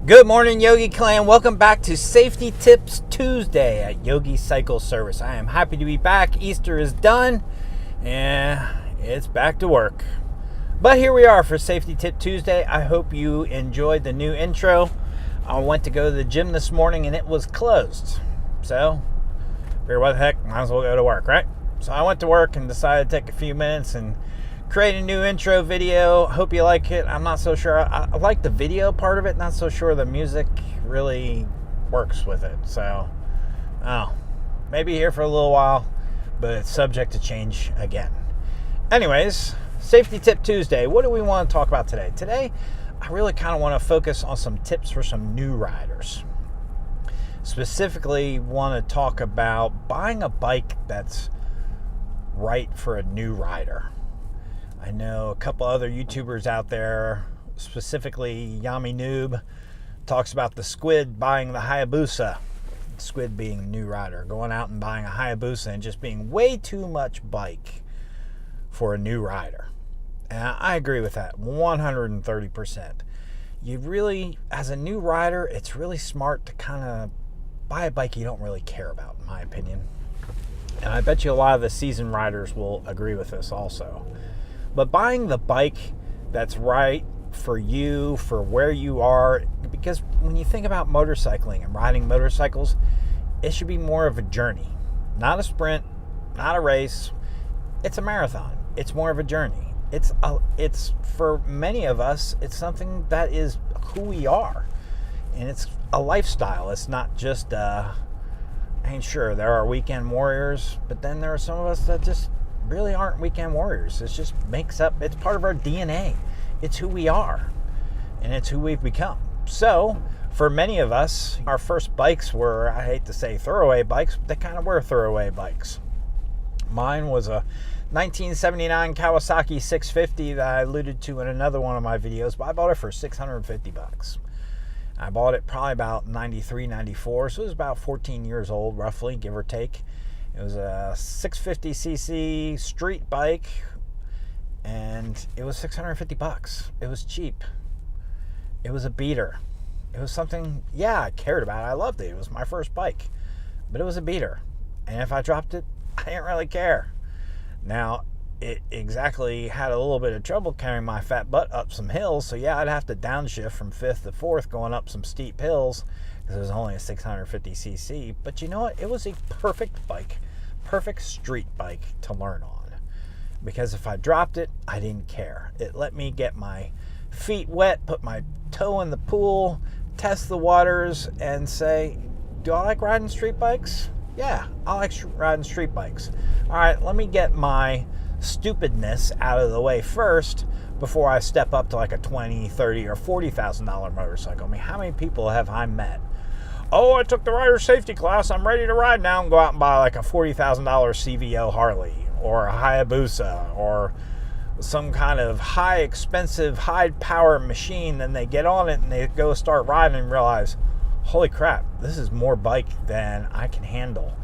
Good morning, Yogi Clan. Welcome back to Safety Tips Tuesday at Yogi Cycle Service. I am happy to be back. Easter is done and it's back to work. But here we are for Safety Tip Tuesday. I hope you enjoyed the new intro. I went to go to the gym this morning and it was closed. So, figured what the heck, might as well go to work, right? So I went to work and decided to take a few minutes and create a new intro video. Hope you like it. I'm not so sure. I like the video part of it. Not so sure the music really works with it. So, maybe here for a little while, but it's subject to change again. Anyways, Safety Tip Tuesday. What do we want to talk about today? Today, I really kind of want to focus on some tips for some new riders. Specifically, want to talk about buying a bike that's right for a new rider. I know a couple other YouTubers out there, specifically Yami Noob, talks about the Squid buying the Hayabusa. Squid being a new rider, going out and buying a Hayabusa and just being way too much bike for a new rider. And I agree with that 130%. You really, as a new rider, it's really smart to kind of buy a bike you don't really care about, in my opinion. And I bet you a lot of the seasoned riders will agree with this also. But buying the bike that's right for you, for where you are, because when you think about motorcycling and riding motorcycles, it should be more of a journey, not a sprint, not a race. It's a marathon. It's more of a journey. It's for many of us, it's something that is who we are, and it's a lifestyle. It's not just. Sure, there are weekend warriors, but then there are some of us that just really aren't weekend warriors. It just makes up, it's part of our DNA. It's who we are, and it's who we've become. So, for many of us, our first bikes were, I hate to say throwaway bikes, but they kind of were throwaway bikes. Mine was a 1979 Kawasaki 650 that I alluded to in another one of my videos, but I bought it for $650. I bought it probably about 93, 94, so it was about 14 years old, roughly, give or take. It was a 650cc street bike, and it was $650. It was cheap. It was a beater. It was something, I cared about it. I loved it. It was my first bike, but it was a beater. And if I dropped it, I didn't really care. Now, it exactly had a little bit of trouble carrying my fat butt up some hills, so I'd have to downshift from 5th to 4th going up some steep hills, because it was only a 650cc. But you know what? It was a perfect bike, perfect street bike to learn on. Because if I dropped it, I didn't care. It let me get my feet wet, put my toe in the pool, test the waters, and say, do I like riding street bikes? Yeah, I like riding street bikes. All right, let me get my stupidness out of the way first before I step up to like a $20,000, $30,000, or $40,000 motorcycle. I mean, how many people have I met? Oh, I took the rider safety class. I'm ready to ride now, and go out and buy like a $40,000 CVO Harley or a Hayabusa or some kind of high expensive, high power machine. Then they get on it and they go start riding and realize, holy crap, this is more bike than I can handle.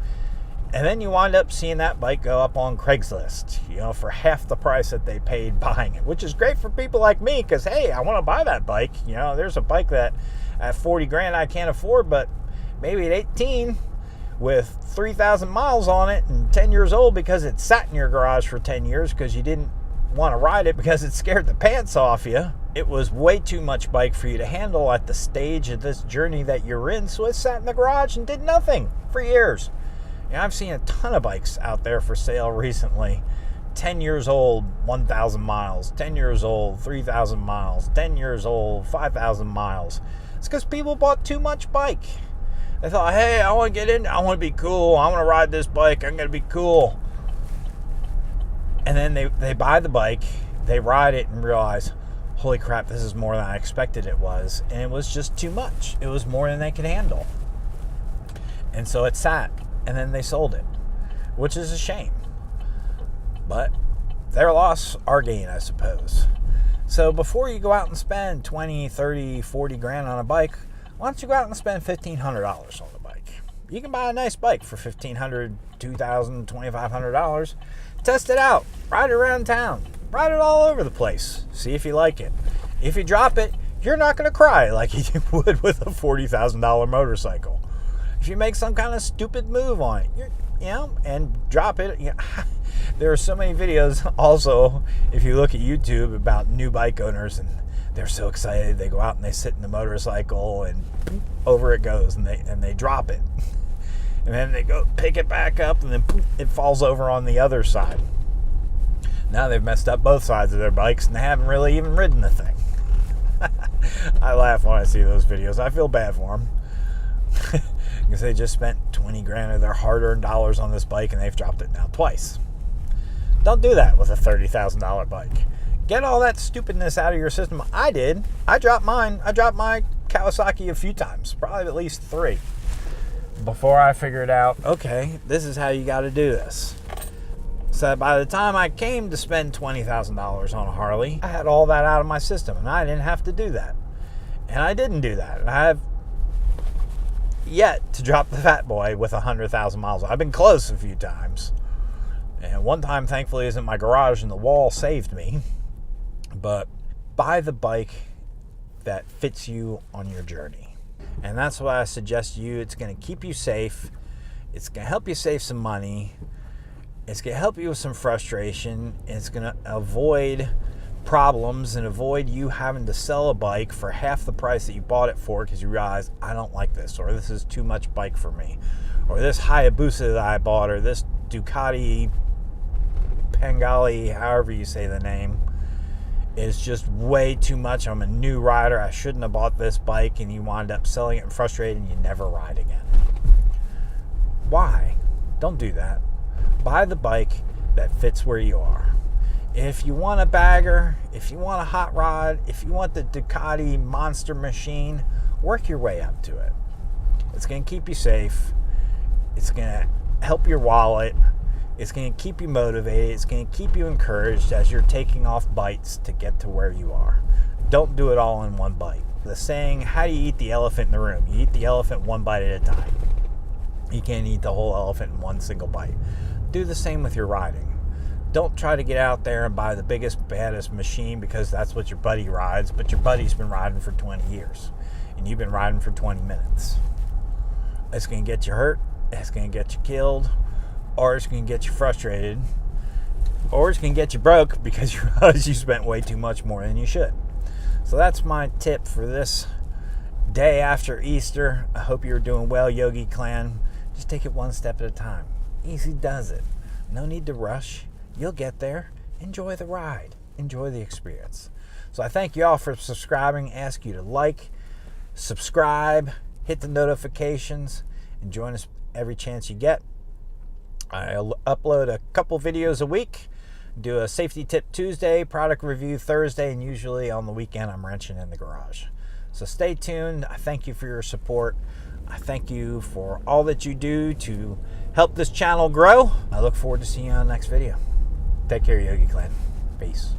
And then you wind up seeing that bike go up on Craigslist, for half the price that they paid buying it, which is great for people like me because, hey, I want to buy that bike. There's a bike that at 40 grand I can't afford, but maybe at 18 with 3,000 miles on it and 10 years old because it sat in your garage for 10 years because you didn't want to ride it because it scared the pants off you. It was way too much bike for you to handle at the stage of this journey that you're in, so it sat in the garage and did nothing for years. I've seen a ton of bikes out there for sale recently. 10 years old, 1,000 miles. 10 years old, 3,000 miles. 10 years old, 5,000 miles. It's because people bought too much bike. They thought, hey, I want to get in. I want to be cool. I want to ride this bike. I'm going to be cool. And then they buy the bike. They ride it and realize, holy crap, this is more than I expected it was. And it was just too much. It was more than they could handle. And so it sat. And then they sold it, which is a shame. But their loss, our gain, I suppose. So before you go out and spend 20, 30, 40 grand on a bike, why don't you go out and spend $1,500 on the bike? You can buy a nice bike for $1,500, $2,000, $2,500. Test it out. Ride it around town. Ride it all over the place. See if you like it. If you drop it, you're not going to cry like you would with a $40,000 motorcycle. If you make some kind of stupid move on it, and drop it, there are so many videos also, if you look at YouTube, about new bike owners, and they're so excited. They go out and they sit in the motorcycle, and over it goes, and they drop it. And then they go pick it back up, and then it falls over on the other side. Now they've messed up both sides of their bikes, and they haven't really even ridden the thing. I laugh when I see those videos. I feel bad for them. Because they just spent 20 grand of their hard-earned dollars on this bike, and they've dropped it now twice. Don't do that with a $30,000 bike. Get all that stupidness out of your system. I did. I dropped mine. I dropped my Kawasaki a few times, probably at least 3, before I figured out, okay, this is how you got to do this. So by the time I came to spend $20,000 on a Harley, I had all that out of my system, and I didn't have to do that. And I didn't do that. And I have yet to drop the fat boy with 100,000 miles. I've been close a few times. And one time, thankfully, is in my garage, and the wall saved me. But buy the bike that fits you on your journey. And that's what I suggest to you. It's going to keep you safe. It's going to help you save some money. It's going to help you with some frustration. It's going to avoid problems and avoid you having to sell a bike for half the price that you bought it for because you realize, I don't like this, or this is too much bike for me, or this Hayabusa that I bought, or this Ducati Pangali, however you say the name, is just way too much. I'm a new rider. I shouldn't have bought this bike, and you wind up selling it and frustrated, and you never ride again. Why? Don't do that. Buy the bike that fits where you are. If you want a bagger, if you want a hot rod, if you want the Ducati monster machine, work your way up to it. It's going to keep you safe. It's going to help your wallet. It's going to keep you motivated. It's going to keep you encouraged as you're taking off bites to get to where you are. Don't do it all in one bite. The saying, how do you eat the elephant in the room? You eat the elephant one bite at a time. You can't eat the whole elephant in one single bite. Do the same with your riding. Don't try to get out there and buy the biggest, baddest machine because that's what your buddy rides, but your buddy's been riding for 20 years, and you've been riding for 20 minutes. It's going to get you hurt, it's going to get you killed, or it's going to get you frustrated, or it's going to get you broke because you realize you spent way too much more than you should. So that's my tip for this day after Easter. I hope you're doing well, Yogi Clan. Just take it one step at a time. Easy does it. No need to rush. You'll get there. Enjoy the ride. Enjoy the experience. So I thank you all for subscribing. Ask you to like, subscribe, hit the notifications, and join us every chance you get. I'll upload a couple videos a week. Do a safety tip Tuesday, product review Thursday, and usually on the weekend I'm wrenching in the garage. So stay tuned. I thank you for your support. I thank you for all that you do to help this channel grow. I look forward to seeing you on the next video. Take care, Yogi Clan. Peace.